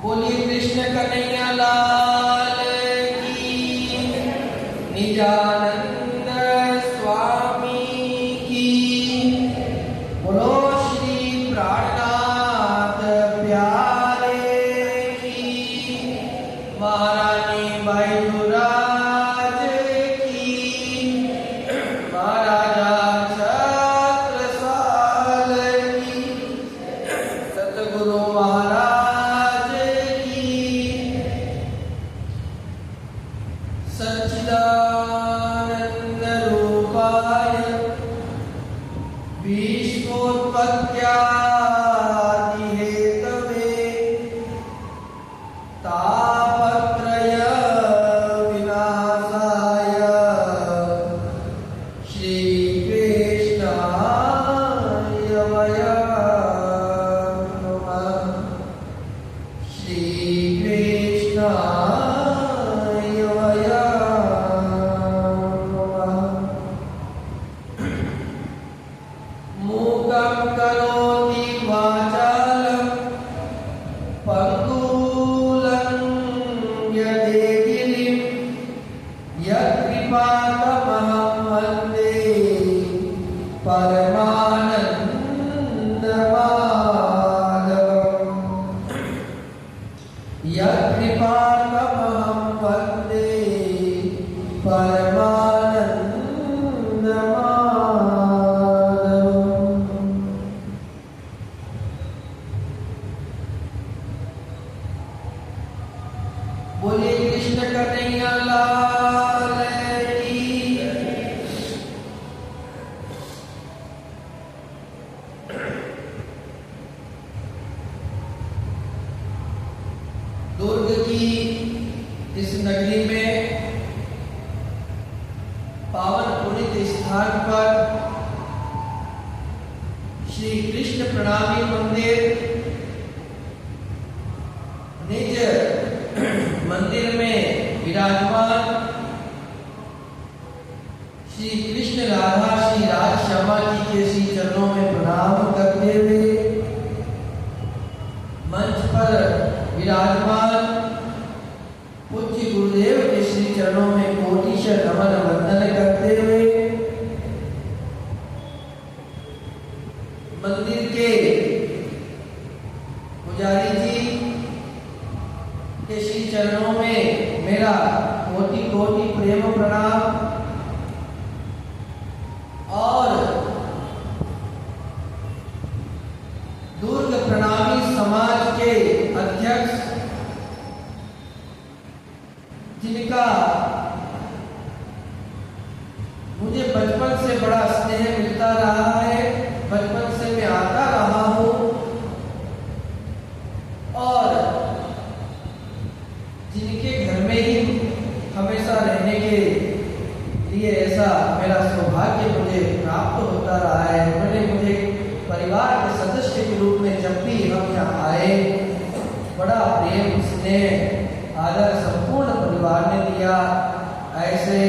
बोलिए कृष्ण कन्हैया लाल की, निजानंद स्वामी की। बोलो श्री प्राणनाथ प्यारे की, महारानी बाईराज की, महाराजा छत्रसाल की, सतगुरु महाराज की, सच्चिदानंद रूपाय विश्वोत्पत्त्यादि हेतवे तापत्रय विनाशाय श्री कृष्णाय वयं नमः। श्री कृष्णाय वयं नमः। मूकं करोति वाचालं पंगुलं यदेगिरिं यत्कृपातमहं वन्दे परमानन्दमाधवम्। यत्कृपातमहं वन्दे परमानन्दमाधवम्। बोलिए कृष्ण कन्हैया लाल की। दुर्ग की इस नगरी में पावन पुनीत स्थान पर श्री कृष्ण प्रणामी मंदिर निज मंदिर में विराजमान श्री कृष्ण राधा श्री राज श्यामा जी के श्री चरणों में प्रणाम करते हुए मंच पर विराजमान पूज्य गुरुदेव के श्री चरणों में कोटिशः नमन वंदन करते हुए मंदिर के पुजारी जी के श्री चरणों में मेरा कोटि कोटि प्रेम प्रणाम और दुर्ग प्रणामी समाज के अध्यक्ष जिनका मुझे बचपन से बड़ा स्नेह मिलता रहा है, बचपन से मैं आता रहा हूं और जिनके घर में ही हमेशा रहने के लिए ऐसा मेरा सौभाग्य मुझे प्राप्त होता रहा है। उन्होंने मुझे परिवार के सदस्य के रूप में जब भी हम यहाँ आए बड़ा प्रेम स्नेह आदर संपूर्ण परिवार ने दिया। ऐसे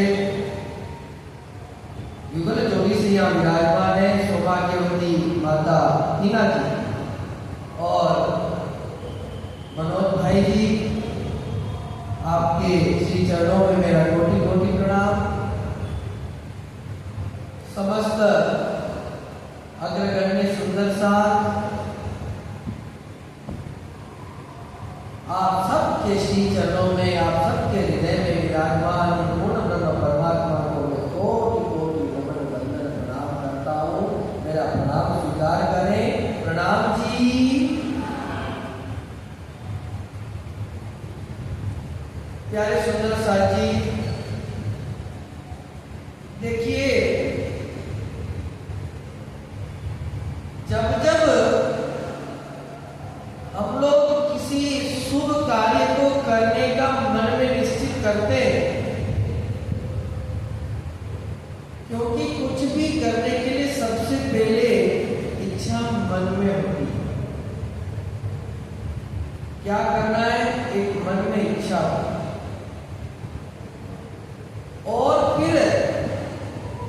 युगल जोड़ी से यहाँ विराजमान है सौभाग्यवती माता टीना जी और मनोज भाई जी, आपके श्री चरणों में मेरा कोटि कोटि प्रणाम। समस्त अग्रगण्य सुंदर साथ आप सबके श्री चरणों में, आप सबके हृदय में विराजमान पूर्ण ब्रह्म परमात्मा को मैं कोटि कोटि नमन वंदन प्रणाम करता हूँ। मेरा प्रणाम स्वीकार करें। प्रणाम जी। प्यारे सुंदर साथ जी, देखिए जब जब हम लोग किसी शुभ कार्य को करने का मन में निश्चित करते हैं, क्योंकि कुछ भी करने के लिए सबसे पहले इच्छा मन में होती है। क्या करना है? एक मन में इच्छा हो और फिर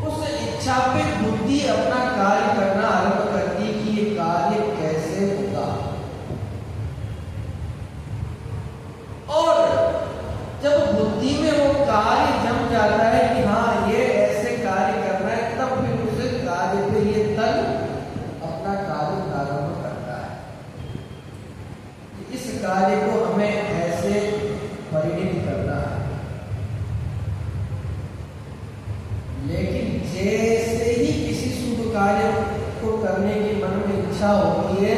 उस इच्छा पे बुद्धि अपना कार्य करना आरंभ करती है कि ये कार्य कैसे होगा। इच्छा होती है,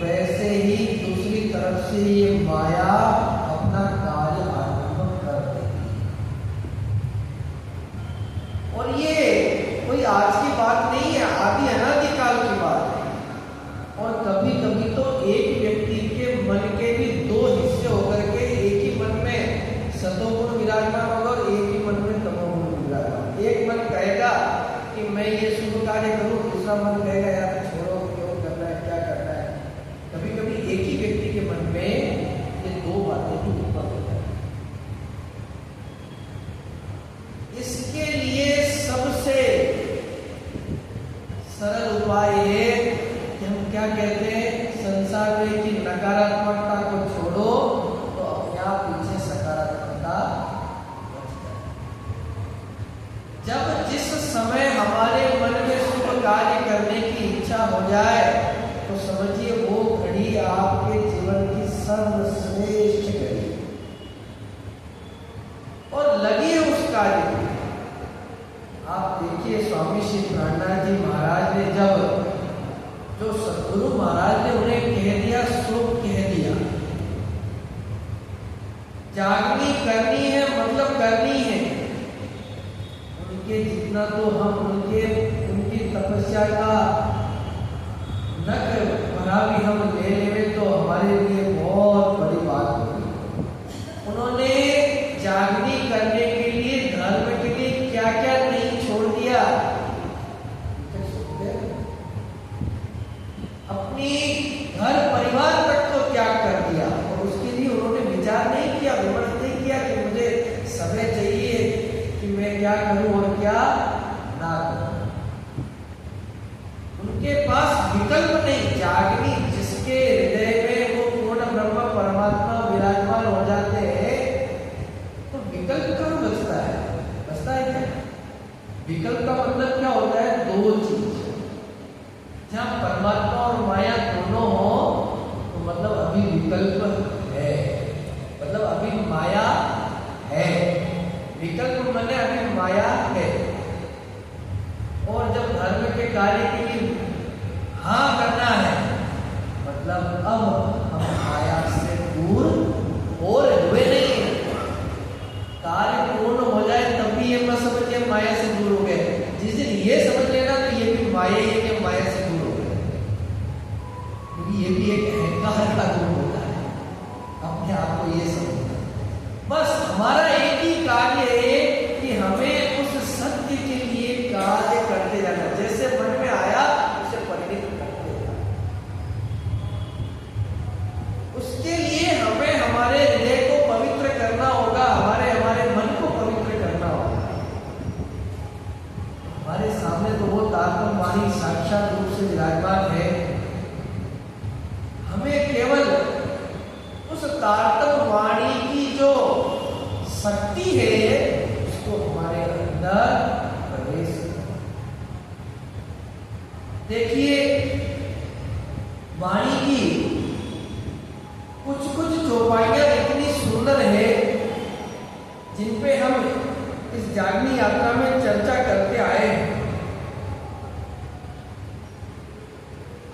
वैसे ही दूसरी तरफ से ये माया अपना कार्य आरंभ कर देती है। और ये कोई आज की बात नहीं है, आदि अनादिकाल की बात है। और कभी कभी तो एक व्यक्ति के मन के भी दो हिस्से होकर के एक ही मन में सतोगुण विराजमान होगा और एक ही मन में तमोगुण विराजमान। एक मन कहेगा कि मैं ये शुभ कार्य करूं, दूसरा मन कहेगा यार छोड़ो, क्यों करना है, क्या करना है। कभी कभी एक ही व्यक्ति के मन में ये दो बातें भी उत्पन्न हो जाती हैं। इसके लिए सबसे सरल उपाय है कि हम क्या कहते हैं, संसार में कि नकारात्मकता को छोड़ो तो अपने आप पीछे सकारात्मकता बच जाए। जब जिस समय हमारे मन में शुभ कार्य करने की इच्छा हो जाए तो समझिए वो घड़ी आपके जीवन की सर्वश्रेष्ठ घड़ी और लगिए उस कार्य में। आप देखिए स्वामी श्री प्राणनाथ जी महाराज ने जब जो सद्गुरु महाराज ने उन्हें कह दिया सो कह दिया, जागनी करनी है मतलब करनी है। उनके जितना तो हम उनकी तपस्या का नक भरा भी हम ले लेवे तो हमारे लिए बहुत बड़ी बात होगी। उन्होंने जागनी करने के लिए, धर्म के लिए क्या क्या नहीं छोड़ दिया। अपनी घर परिवार तक को त्याग कर दिया और उसके लिए उन्होंने विचार नहीं किया, विमर्श नहीं किया कि मुझे समय चाहिए कि मैं क्या करूं और क्या ना करूं। उनके पास विकल्प नहीं। जागनी जिसके हृदय में वो पूर्ण ब्रह्म परमात्मा विराजमान हो जाते हैं तो विकल्प कहाँ बचता है? बचता है क्या? विकल्प का मतलब क्या होता है? दो चीज। जहाँ परमात्मा और माया दोनों हो तो मतलब अभी विकल्प है, मतलब अभी माया है। विकल्प माने अभी माया है। और जब धर्म के कार्य के लिए हाँ करना है मतलब अब हम माया से दूर और हुए नहीं है। कार्य पूर्ण हो जाए तब भी ये मत समझिए माया से दूर हो गए। जिस दिन ये समझ लेना तो ये भी माया ही है कि माया से दूर हो गए, क्योंकि ये भी एक अहंकार का गुण होता है। अपने आप को ये समझना, बस हमारा एक ही कार्य है कि हमें उस सत्य के लिए कार्य करते जाना। जैसे मन में आया उसे परिणित करते जाना। उसके लिए हमें हमारे हृदय को पवित्र करना होगा, हमारे मन को पवित्र करना होगा। हमारे सामने तो वो तारतम वाणी साक्षात रूप से विराजमान है। हमें केवल उस तारतम वाणी की जो शक्ति है उसको हमारे अंदर प्रवेश करना। देखिए वाणी की कुछ चौपाइयां इतनी सुंदर है जिनपे हम इस जागनी यात्रा में चर्चा करते आए हैं।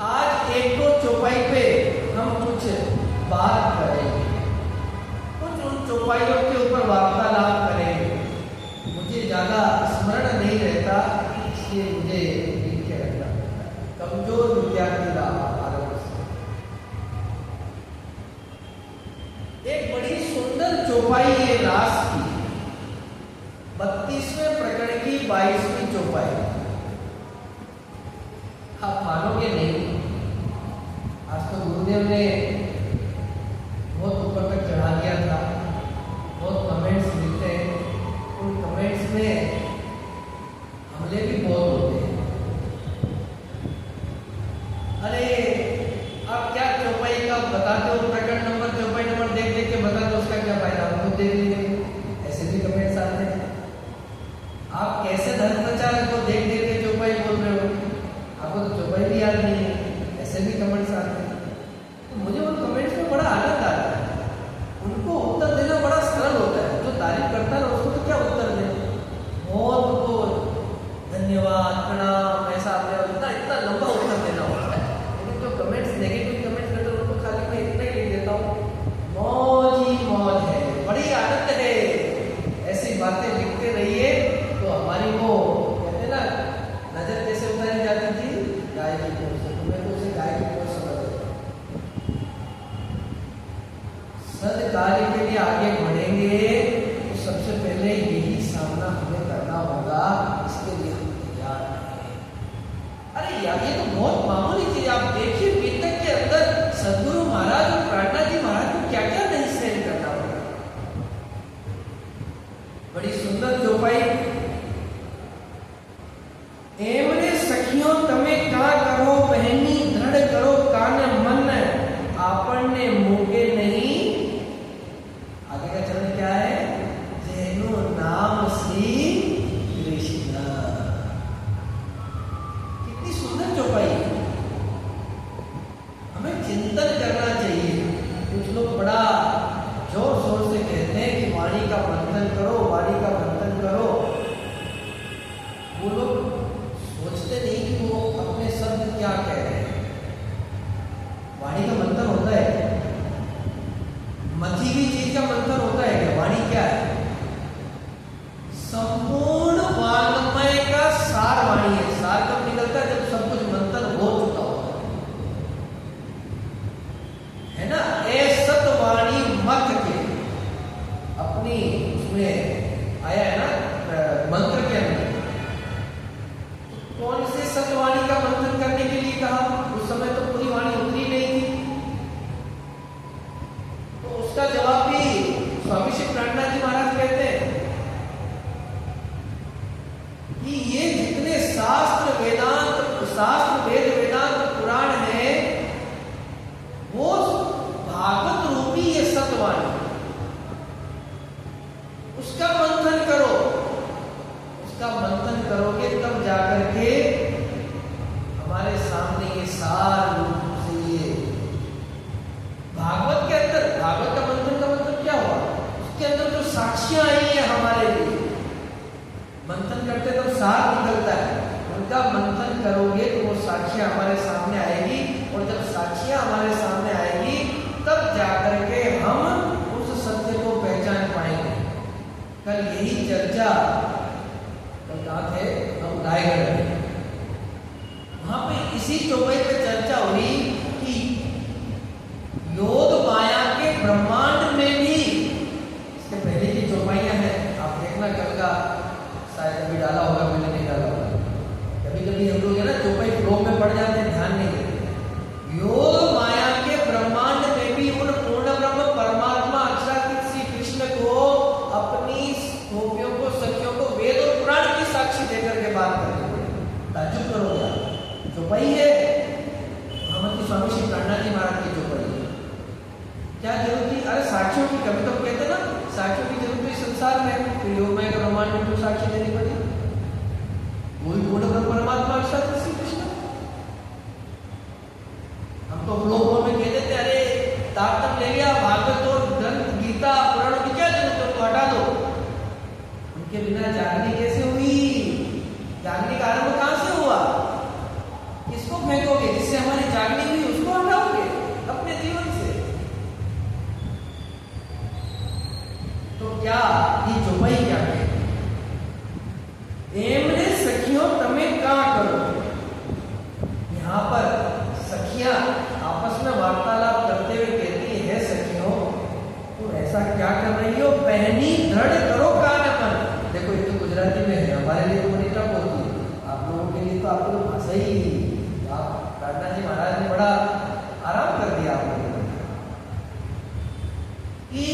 आज एक दो चौपाई पे हम कुछ बात करेंगे, कुछ उन चौपाइयों के ऊपर वार्तालाप करेंगे। मुझे ज्यादा स्मरण नहीं रहता इसलिए मुझे लिख के रखना पड़ता है। कमजोर विद्यार्थी का आरोप से एक बड़ी सुंदर चौपाई है रास की, 32वें प्रकरण की 22वीं चौपाई। आप मानोगे नहीं, आज तो गुरुदेव ने बहुत ऊपर तक चढ़ा दिया था। बहुत कमेंट्स मिलते हैं, उन कमेंट्स में हमले भी बहुत होते हैं। अरे आप क्या चौपाई का बताते हो, प्रकरण नंबर चौपाई नंबर देख के बता दो, उसका क्या फायदा, हम खुद देख लेंगे। ऐसे भी कमेंट्स आते हैं। आप कैसे धर्म प्रचार को देख के चौपाई बोल रहे हो, आपको तो चौपाई भी याद नहीं है। ऐसे भी कमेंट्स आते हैं। तो मुझे उन कमेंट्स में बड़ा आनंद आता है। उनको उत्तर देना बड़ा सरल होता है। जो तारीफ करता है उसको तो क्या उत्तर दें, बहुत उनको धन्यवाद प्रणाम ऐसा इतना लंबा उत्तर देना होता है। लेकिन जो एमने सखियों तमे का करो बहनी दृढ़ करो कान मन आपने मोगे नहीं। आगे का चरण क्या है? जैनो नाम श्री कृष्ण। कितनी सुंदर चौपाई है। हमें चिंतन करना चाहिए। कुछ लोग बड़ा जोर शोर से कहते हैं कि वाणी का मंथन करो, वाणी का मंथन करो। वो लोग सोचते नहीं कि वो अपने शब्द क्या कह रहे हैं। वाणी का मंथन होता है, मथी हुई चीज का मंथन होता है कि वाणी क्या है? संपूर्ण वाङ्मय का सार वाणी है। सार कब निकलता है? जब सब कुछ मंथन हो चुका होता है ना। ए सतवाणी मत के अपनी उसमें आया है ना मंत्र के अंदर। कौन से सतवाणी का मंथन करने के लिए कहा? उस समय तो पूरी वाणी उतरी नहीं थी। तो उसका जवाब भी स्वामी श्री प्राणनाथ जी महाराज कहते हैं कि ये जितने शास्त्र वेद वेदांत पुराण है, वो भागवत रूपी ये सतवाणी, उसका मंथन करो। उसका मंथन करोगे तब जाकर के हमारे सामने ये सार रूप से ये भागवत के अंदर, भागवत का मंथन का मतलब क्या हुआ? उसके अंदर जो साक्षियां आई है हमारे लिए, मंथन करते तब सार निकलता है। उनका मंथन करोगे तो वो साक्षियां हमारे सामने आएगी, और जब साक्षियां हमारे सामने आएगी तब जाकर के हम उस सत्य को पहचान पाएंगे। कल यही चर्चा कहाँ थे? हम रायगढ़ में, वहां पे इसी चौपाई पे चर्चा हुई कि योग माया के ब्रह्मांड में भी, इसके पहले की चौपाइयां हैं, आप देखना कल का शायद अभी डाला होगा, मैंने नहीं डाला होगा। कभी कभी हम लोग है ना चौपाई फ्लो में पड़ जाते हैं, ध्यान नहीं देते। योग माया के ब्रह्मांड में भी उन पूर्ण ब्रह्म परमात्मा अक्षरातीत श्री कृष्ण को अपनी गोपियों को, सखियों को वेद और पुराण की साक्षी देकर के बात करेंगे। ताज्जुब करोगे आप। चौपाई है भगवती स्वामी श्री प्राणनाथ जी महाराज की चौपाई है। क्या जरूरत थी? अरे साक्षियों की कभी तो कहते ना, साक्षियों की जरूरत हुई संसार में, तो योगमय का ब्रह्मांड में क्यों साक्षी देनी पड़ी? वही पूर्ण ब्रह्म परमात्मा अक्षरातीत श्री कृष्ण। हम तो लोगों में कह देते अरे तारतम ले लिया, भागवत और ग्रंथ गीता पुराणों की क्या जरूरत है, तो हटा दो। उनके बिना जागनी कैसे हुई? जागने का आरंभ कहां से हुआ? किसको फेंकोगे? जिससे हमारी जागनी हुई उसको हटाओगे अपने जीवन से। तो क्या ये चौपाई क्या है? एमने सखियों तमे का करो। यहां पर सखियां आपस में वार्तालाप करते हुए कहती है, सखियों तुम ऐसा क्या कर रही हो? बहनी दृढ़ करो कान अपन। देखो ये तो गुजराती में है, हमारे लिए तो मनीषा बोलती है, आप लोगों के लिए तो आपको तो भाषा ही, आप प्राणनाथ जी महाराज ने बड़ा आराम कर दिया आप लोगों को कि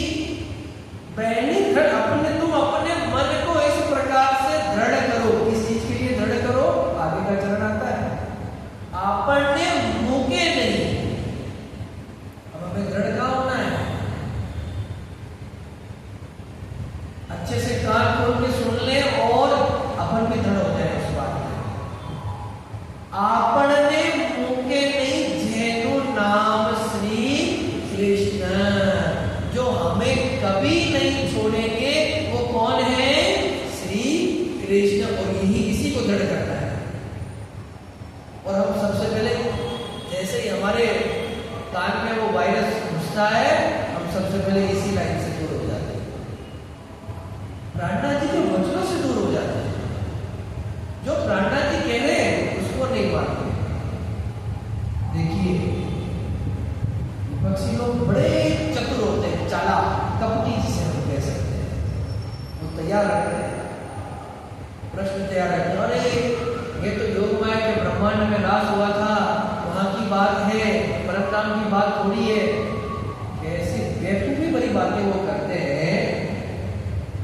बहनी दृढ़, अपने तुम अपने मन को इस प्रकार से दृढ़ करो। किस चीज के लिए दृढ़ करो? आगे का चरण आता है, आपने मुके नहीं। अब हमें दृढ़ का होना है, अच्छे से कान खोल के सुन ले और अपन भी दृढ़ हो जाए उस बात में। आपने मुके नहीं, जैनु नाम श्री कृष्ण। जो हमें कभी नहीं छोड़ेंगे वो कौन है? श्री कृष्ण। और यही इसी को दृढ़ करता है। और हम सबसे पहले जैसे ही हमारे कान में वो वायरस घुसता है, हम सबसे पहले इसी लाइन से दूर हो जाते हैं, प्राणनाथ जी के वचनों से दूर हो जाते हैं। जो प्राणनाथ जी कह रहे हैं उसको नहीं मानते। देखिए विपक्षी लोग बड़े चतुर होते हैं, चालाक, कपटी जिसे हम कह सकते हैं। वो तैयार रखते हैं, प्रश्न तैयार रखते हैं, अरे ये तो योगमाया के ब्रह्मांड में नाश हुआ था, वहां की बात है, परमधाम की बात थोड़ी है। कैसी बेवकूफी भरी बातें वो करते हैं।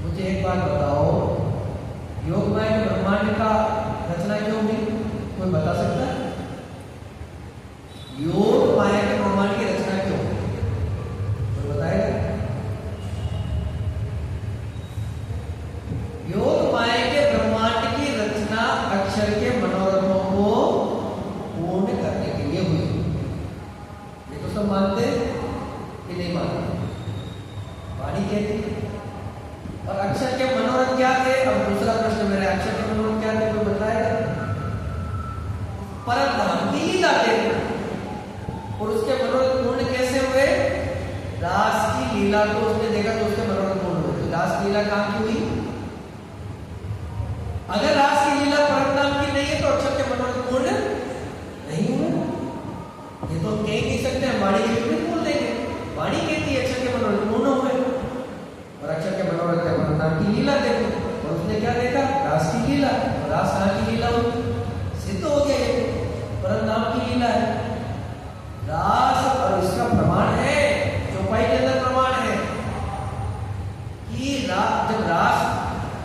मुझे एक बात बताओ, योगमाया के ब्रह्मांड का रचना क्यों हुई? कोई बता सकता है? योग माया के ब्रह्मांड की रचना क्यों? कोई बताएगा? योग माया के ब्रह्मांड की रचना अक्षर के मनोरथों को पूर्ण करने के लिए हुई। ये तो सब मानते कि नहीं मानते? वाणी कहती है। और अक्षर के मनोरथ क्या थे? अब दूसरा प्रश्न मेरे, अक्षर के मनोरथ क्या थे? कोई बताएगा? परम की लीला थे। और उसके मनोरथ पूर्ण कैसे हुए? रास की लीला को उसने देखा तो उसके मनोरथ पूर्ण हुए। तो रास लीला कहां की हुई? अगर रास की लीला परम नाम की नहीं है तो अक्षर के मनोरथ पूर्ण नहीं हुए। ये तो कह नहीं सकते, हम वाणी के विपरीत बोल देंगे। वाणी कहती है अक्षर के मनोरथ पूर्ण हुए और अक्षर के मनोरथ के परम नाम की लीला देखो। और उसने क्या देखा? रास की लीला। और रास कहां की लीला हुई? सिद्ध हो गया ये परम नाम की लीला है रास। और इसका प्रमाण है, चौपाई के अंदर प्रमाण है कि जब रास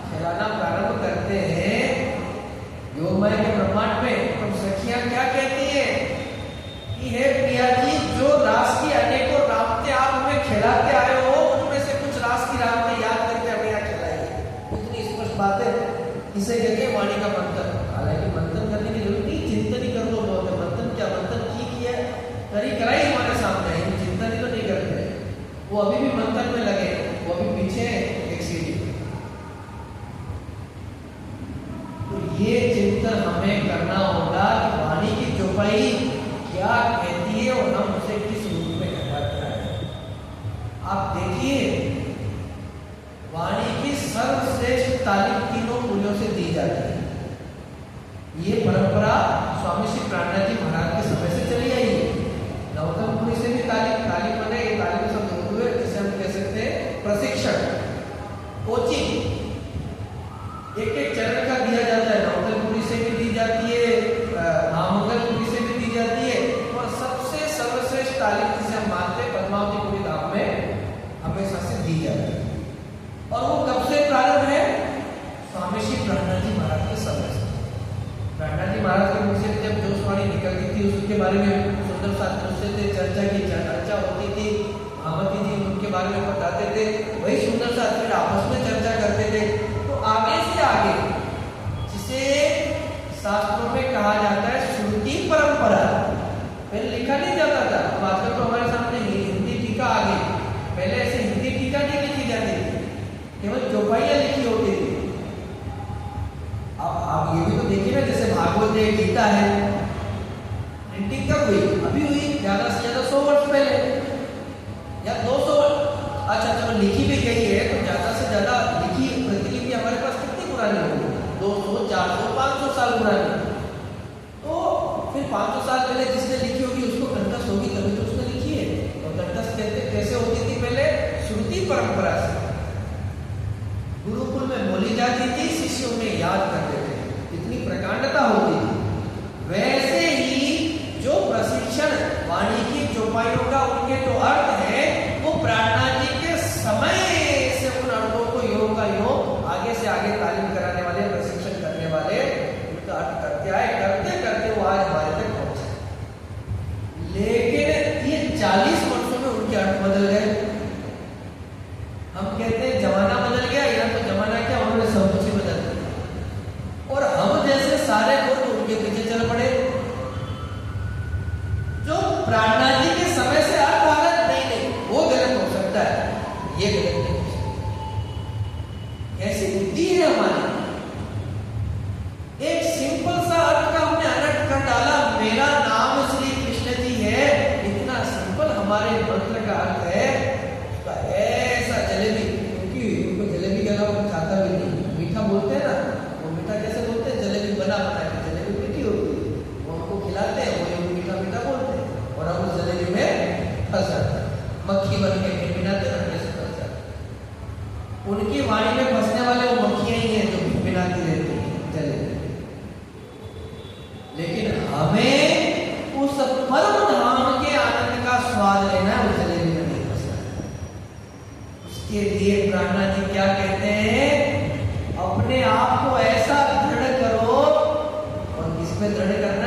खेलाना प्रारंभ करते हैं योगमाया के ब्रह्मांड में, तो सखियां क्या कहती है कि हे प्रिया जी, जो रास की अनेकों रामते आप हमें खिलाते आए हो, उनमें से कुछ रास की रामते याद करके हमें यहाँ खिलाइए। इतनी स्पष्ट बात है। इसे कहते हैं वाणी का मंथन। हालांकि मंथन करने की जरूरत नहीं, चिंतन ही कर लो बहुत है। मंथन क्या, मंथन की है, करी कराई हमारे सामने है, चिंतन ही तो नहीं करते। वो अभी भी मंथन में लगे, वो अभी पीछे एक सीढ़ी। तो ये चिंतन हमें करना होगा कि वाणी की चौपाई क्या कहती है और हम उसे किस रूप में कहते हैं। आप देखिए, वाणी की सर्वश्रेष्ठ तालीम तीनों मूल्यों से दी जाती है। ये परंपरा स्वामी श्री प्राणनाथ जी महाराज के समय से चली आई है। नवतम पुरी से भी तालीम बने, ये तालीम सब हुए, जिसे हम कह सकते हैं प्रशिक्षण, कोचिंग एक एक चरण का दिया जाता है। नवतम पुरी से भी दी जाती है, महामंगलपुरी से भी दी जाती है, और सबसे सर्वश्रेष्ठ तालीम जिसे हम मानते हैं पद्मावतीपुरी धाम में हमेशा से दी जाती है। और वो कब से प्रारंभ है? स्वामी श्री प्राणनाथ जी महाराज के समय से। प्राणनाथ जी महाराज के मुख से जब जोशवाणी निकलती थी, उसके बारे में सुंदर साथ थे, चर्चा होती थी। महामती जी उनके बारे में बताते थे, वही सुंदर साथ फिर आपस में चर्चा करते थे। तो आगे से आगे जिसे शास्त्रों में कहा जाता है श्रुति परंपरा, पहले लिखा नहीं जाता था। अब आजकल तो हमारे सामने हिंदी टीका आ गई। पहले ऐसे हिंदी टीका नहीं लिखी जाती थी, केवल चौपाइयां लिखी होती थी। अब आप ये भी तो देखिए ना, जैसे भागवत है, गीता है, प्रिंटिंग कब हुई? अभी हुई, ज्यादा से ज्यादा 100 वर्ष पहले या 200 वर्ष। अच्छा, जब लिखी भी गई है तो ज्यादा से ज्यादा लिखी प्रतिलिपि हमारे पास कितनी पुरानी होगी? 200, 400, 500 साल पुरानी। तो फिर 500 साल पहले जिसने लिखी होगी उसको कंठस्थ होगी, तभी तो उसने लिखी है। और कंठस्थ कैसे होती थी? पहले श्रुति परंपरा से गुरुकुल में बोली जाती थी, शिष्य उन्हें याद करते थे, इतनी प्रकांडता होती थी। वैसे ही जो प्रशिक्षण वाणी की चौपाइयों का उनके जो अर्थ है, वो प्राणनाथ जी के समय से उन अर्थों को योग का योग आगे से आगे तालीम कराने वाले, प्रशिक्षण करने वाले उनका अर्थ करते आए, करते करते वो आज हमारे तक पहुंचे। लेकिन ये 40 वर्षों में उनके अर्थ बदल गए। हम कहते हैं जमाना बदल गया, या तो जमाना क्या, उन्होंने सब कुछ ही बदल दिया। और हम जैसे सारे लोग उनके पीछे चल पड़े। जो प्राणनाथ जी के समय से अर्थ गलत नहीं, वो गलत हो सकता है, ये गलत नहीं हो सकता। ऐसी बुद्धि है हमारी। एक सिंपल सा अर्थ का हमने अलग कर डाला, मेरा नाम श्री कृष्ण जी है, इतना सिंपल हमारे मंत्र का अर्थ है। ऐसा जलेबी, क्योंकि उनको जलेबी के अलावा कुछ खाता भी नहीं। मीठा बोलते हैं ना, वो मीठा कैसे बोलते हैं? जलेबी बना के, जलेबी मीठी होती है, वो हमको खिलाते हैं, वो मीठा मीठा बोलते हैं, और हम उस जलेबी में फंस जाते हैं, मक्खी बन के भिनभिनाते रहने से फंस जाते हैं। उनकी वाणी में फंसने वाले वो मक्खियां ही हैं जो भिनभिनाती रहती हैं जलेबी। लेकिन हमें उस परम धाम के आनंद का स्वाद लेना है, उस जलेबी में नहीं फंसना है। उसके लिए प्राणनाथ जी क्या कहते हैं? अपने आप को ऐसा दृढ़ करो, और किस पे दृढ़ करना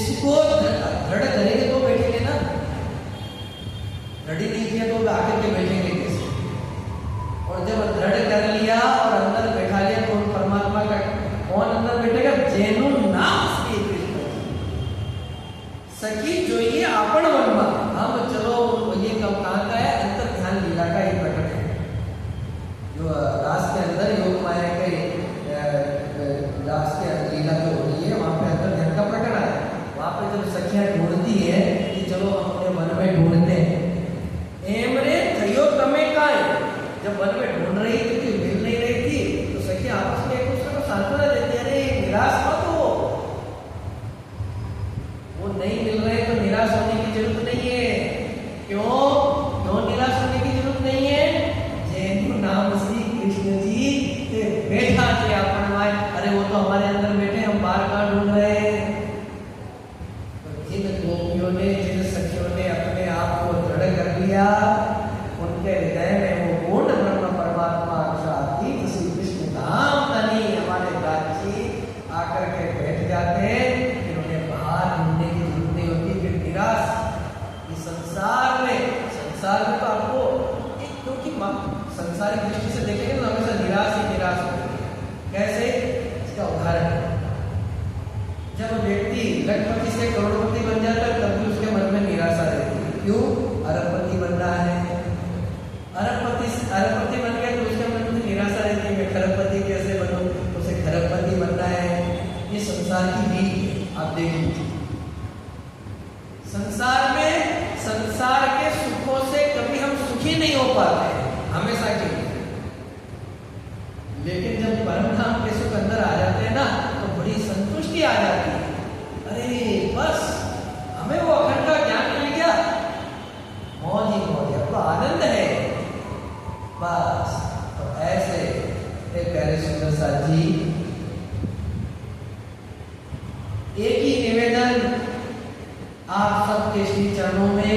इसको दृढ़ करेंगे तो बैठेंगे ना, दृढ़ नहीं किया तो आकर के बैठेंगे कैसे? और जब दृढ़ कर लिया और अंदर बैठा लिया तो परमात्मा का कौन अंदर बैठेगा? जेनु नाम श्री कृष्ण सखी जो ये आपण बनवा। हम चलो ये कब कहाँ का है? अंतर ध्यान लीला का एक प्रकट है जो रास के अंदर योग माया के रास के लीला जो हो रही है वहां पे अंतर ध्यान का प्रकट है। वहां पे जब सखियां ढूंढती है कि चलो हम अपने मन में ढूंढते हैं एमरे थयो तमे काय, जब मन में ढूंढ रही थी मिल नहीं रही थी तो सखियां आपस में एक दूसरे को सांत्वना देती है, अरे निराश मत हो, वो नहीं मिल रहे तो निराश होने की जरूरत नहीं है। क्यों निराश होने की जरूरत नहीं है? जैनु नाम श्री कृष्ण जी बैठा थे अपन माए, अरे वो तो हमारे अंदर बैठे, हम बाहर कहाँ ढूंढ रहे हैं? तो जिन गोपियों ने जिन सखियों ने अपने आप को दृढ़ कर लिया उनके हृदय में वो पूर्ण ब्रह्म परमात्मा अक्षराती श्री कृष्ण धाम तनी हमारे गाची आकर के बैठ जाते हैं। फिर उन्हें बाहर ढूंढने की जरूरत नहीं होती। फिर निराश इस संसार में तो आपको क्योंकि संसारिक दृष्टि से देखेंगे तो हमेशा निराश ही निराश होती है। कैसे? इसका उदाहरण, जब व्यक्ति लखपति से करोड़पति बन जाता है तब भी उसके मन में निराशा रहती है। क्यों? अरबपति बनना है, अरबपति बन गया तो उसके मन में निराशा रहती है, मैं खरबपति कैसे बनूं? उसे खरबपति बनना है। ये संसार की रीत है। आप देख लीजिए संसार के सुखों से कभी हम सुखी नहीं हो पाते हमेशा के लिए, लेकिन जब परम धाम के सुख अंदर आ जाते हैं ना तो बड़ी संतुष्टि आ जाती है। अरे बस हमें वो अखंड का ज्ञान मिल गया, मौज ही मौज, अब तो आनंद है बस। तो ऐसे प्यारे सुंदर साथ जी, एक ही निवेदन आप सबके श्री चरणों में,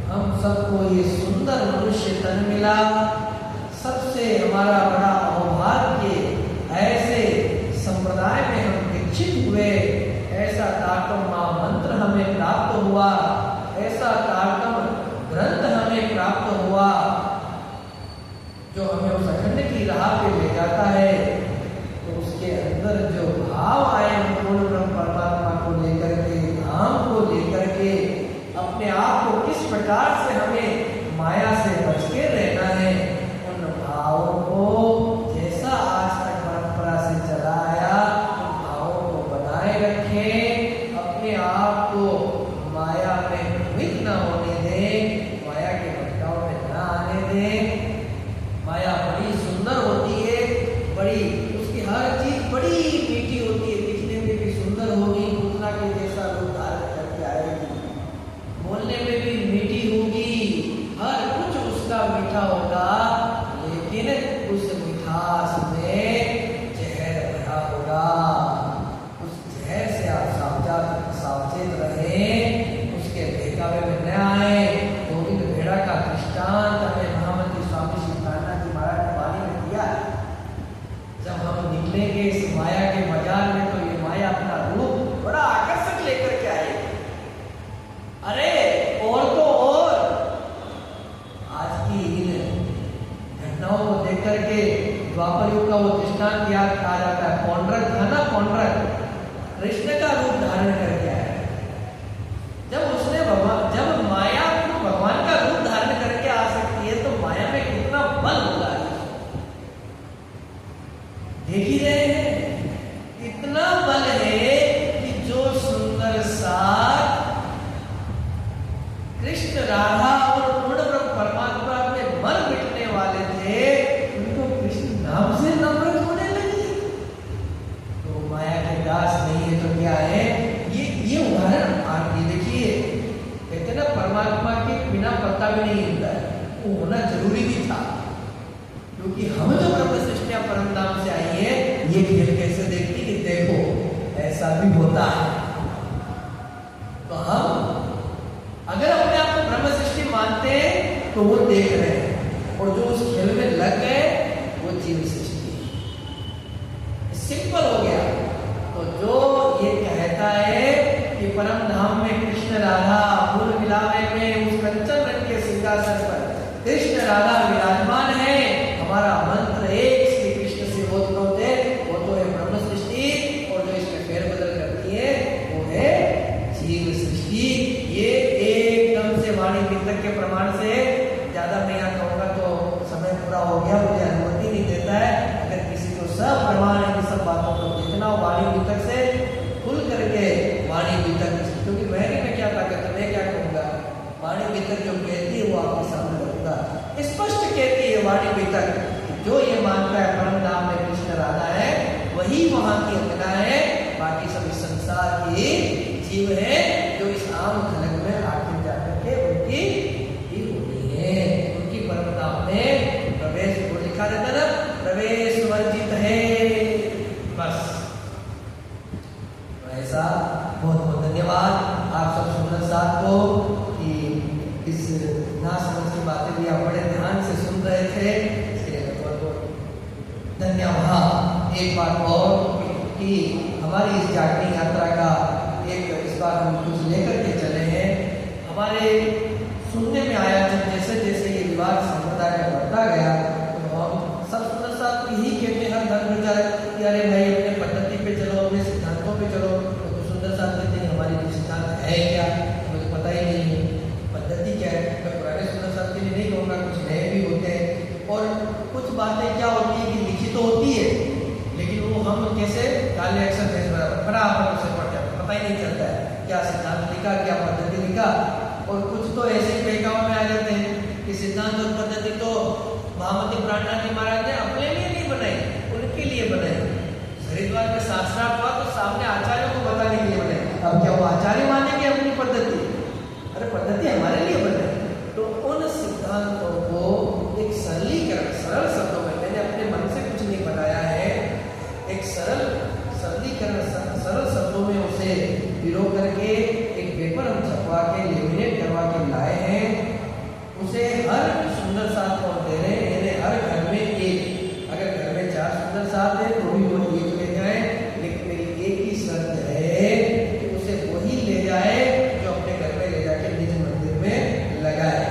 हम सबको ये सुंदर मनुष्य तन मिला, सबसे हमारा बड़ा अहोभाग्य, ऐसे संप्रदाय में हम दीक्षित हुए, ऐसा तारतम महामंत्र हमें प्राप्त हुआ, ऐसा तारतम ग्रंथ हमें प्राप्त हुआ जो हमें उस अखंड की राह पे ले जाता है। तो उसके अंदर जो भाव आए पूर्ण ब्रह्म परमात्मा को लेकर के, धाम को लेकर के, अपने आप को किस प्रकार से हमें माया से बच के रहना है, उन भावों को जैसा आज तक परंपरा से चला आया उन भावों को बनाए रखें, अपने आप को माया में भ्रमित न होने दें, माया के भटकाव में न आने दें। माया बड़ी सुंदर होती है, बड़ी उसकी हर चीज बड़ी मीठी होती है, दिखने में भी सुंदर होगी, पूतना के जैसा रूप धारण करके आएगी, बोलने में भी मीठी होगी, हर कुछ उसका मीठा होगा, लेकिन उस मिठास में जहर भरा होगा। उस जहर से आप सावचेत रहें, उसके बहकावे में न आए। गोविंद भेड़ा का दृष्टांत हमें महामंत्री स्वामी श्री कान्हा जी महाराज ने वाणी में दिया। जब हम निकलेंगे इस माया के बाजार में तो ये माया अपना रूप बड़ा आकर्षक लेकर के आएगी। अरे और तो और आज की इन घटनाओं को देख करके द्वापर युग का वो दृष्टांत याद आ जाता है। पौंड्रक था ना, पौंड्रक कृष्ण का रूप धारण करके आया। जब माया भगवान का रूप धारण करके आ सकती है तो माया में कितना बल होगा। देख ही रहे हैं, इतना बल है कि जो सुंदर सा कृष्ण राधा और पूर्ण ब्रह्म परमात्मा में मन मिटने वाले थे, उनको कृष्ण नाम से नफरत होने लगी। तो माया के दास नहीं है तो क्या है? ये उदाहरण आप ये देखिए, कहते ना परमात्मा के बिना पता भी नहीं हिलता है, वो होना जरूरी भी था, क्योंकि हम जो ब्रह्म सृष्टिया परम धाम से आई है, ये खेल कैसे देखती कि देखो ऐसा भी होता है। तो हम अगर अपने आप को ब्रह्म सृष्टि मानते हैं तो वो देख रहे हैं, और जो उस खेल में लग गए वो जीव सृष्टि है। सिंपल हो गया। तो जो ये कहता है परम धाम में कृष्ण राधा फूल मिलावे में उस कंचन रंग के सिंहासन पर कृष्ण राधा विराजमान है। हमारा मंत्र एक श्री कृष्ण से वो है, वो तो है ब्रह्म सृष्टि, और जो इसमें फेरबदल करती है वो है जीव सृष्टि। ये एकदम से वाणी वितरक के प्रमाण से, ज्यादा मैं यहाँ कहूँगा तो समय पूरा हो गया, मुझे अनुमति नहीं देता है। अगर किसी को सब प्रमाण है इन सब बातों को जितना वाणी वितरक से खुल करके वाणी वितरक, क्योंकि मेरी में क्या ताकत है, मैं क्या कहूँगा, वाणी वितरक जो कहती है वो आपके सामने रखूंगा। स्पष्ट कहती है वाणी वितरक, जो ये मानता है परम धाम में कृष्ण राधा है वही वहां की अंगना है, बाकी सब इस संसार के जीव है जो इस आम खलक में आखिर जाकर के उनकी ही होती है, उनकी परम धाम में प्रवेश को लिखा रहता है ना, प्रवेश वर्जित है बस। तो ऐसा बहुत बहुत धन्यवाद आप सब सुंदर साथ को कि इस ना समझ की बातें भी आप बड़े ध्यान से सुन रहे थे, इसके लिए बहुत बहुत धन्यवाद। एक बात और कि हमारी इस जागरण यात्रा का एक इस बार हम कुछ लेकर के चले हैं। हमारे सुनने में आया जब जैसे जैसे ये विवाह संप्रदाय में बढ़ता गया तो हम सब सुंदर साथ यही कहते हैं, हर धर्म जाए कि अरे भाई अपने पद्धति पे चलो, अपने सिद्धांतों पे चलो। तो सुंदर साथ कहते हैं हमारी सिद्धांत है क्या, मुझे पता ही नहीं है पद्धति क्या है। मैं पुराने सुंदर साथ के लिए नहीं कहूँगा, कुछ नए भी होते हैं, और कुछ बातें क्या होती है कि लिखित तो होती है लेकिन वो हम कैसे काले अक्षर से बराबर उसे पढ़ जाते, पता ही नहीं चलता है क्या सिद्धांत लिखा क्या पद्धति लिखा। और कुछ तो ऐसे बहकाव में आ जाते हैं कि सिद्धांत और पद्धति तो महामती प्राणनाथ महाराज ने अपने लिए नहीं बनाई, उनके लिए बनाई। हरिद्वार में शास्त्रार्थ हुआ तो सामने आचार्यों को बताने के लिए बनाई। अब क्या वो आचार्य मानेंगे अपनी पद्धति? अरे पद्धति हमारे लिए बनाई। तो उन सिद्धांतों को एक सरलीकरण, सरल शब्दों में, मैंने अपने मन से कुछ नहीं बनाया है, एक सरल सरलीकरण सरल शब्दों में उसे पिरो करके एक पेपर हम छपवा के लेमिनेट करवा के लाए हैं। उसे हर सुंदर साथ को दे रहे हैं, यानी हर घर में एक, अगर घर में 4 सुंदर साथ है तो भी वो एक ले जाए, लेकिन मेरी एक ही शर्त है कि उसे वही ले जाए जो अपने घर में ले जाके निज मंदिर में लगाए।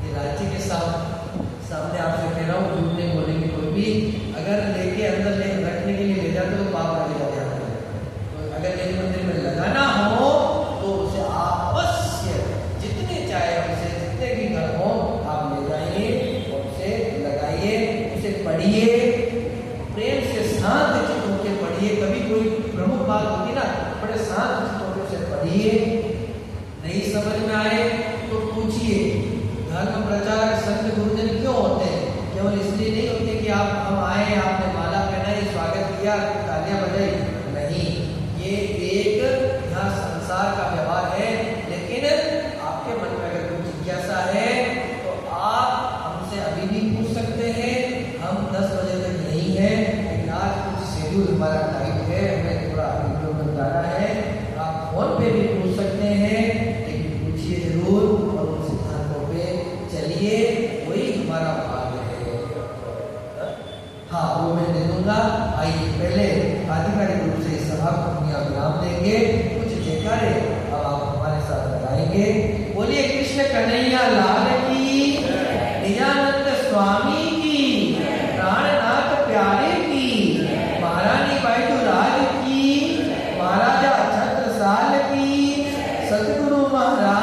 ये लालची के सामने आपसे कह रहा हूँ, झूठ नहीं बोलेंगे कोई भी। अगर लेके अंदर ले रखने के लिए ले जाते तो पाप लगेगा ध्यान रखना। तो अगर निज मंदिर में लगाना हो तो उसे अवश्य जितने चाहे उसे जितने भी घर हो आप ले जाइए और उसे लगाइए, उसे पढ़िए, प्रेम से शांत चित्त होकर पढ़िए। कभी कोई प्रमुख बात होती ना, बड़े शांत चित्त होकर उसे पढ़िए। नहीं समझ में आए तो पूछिए। धर्म प्रचार संत गुरुजन क्यों होते हैं? केवल इसलिए नहीं होते कि आप हम आए, आपने माला पहनाई, स्वागत किया, तालियां बजाई, नहीं। ये एक यहाँ संसार का व्यवहार है, लेकिन आपके मन में अगर कोई जिज्ञासा है तो आप हमसे अभी भी पूछ सकते हैं। हम 10 बजे तक नहीं है, लेकिन आज कुछ शेड्यूल हमारा टाइट है, हमें थोड़ा वीडियो बनाना है। आप फोन पे भी पूछ सकते हैं, लेकिन पूछिए जरूर और उन सिद्धांतों पे चलिए, वही हमारा भाग है। हाँ, वो मैं दे दूंगा। आइए पहले आधिकारिक रूप से इस सभा को अपनी विराम देंगे, कुछ जयकारे अब आप हमारे साथ लगाएंगे। बोलिए कृष्ण कन्हैया लाल की, निजानंद स्वामी की, प्राणनाथ प्यारे की, महारानी बाईजूराज की, महाराजा छत्रसाल की, सतगुरु महाराज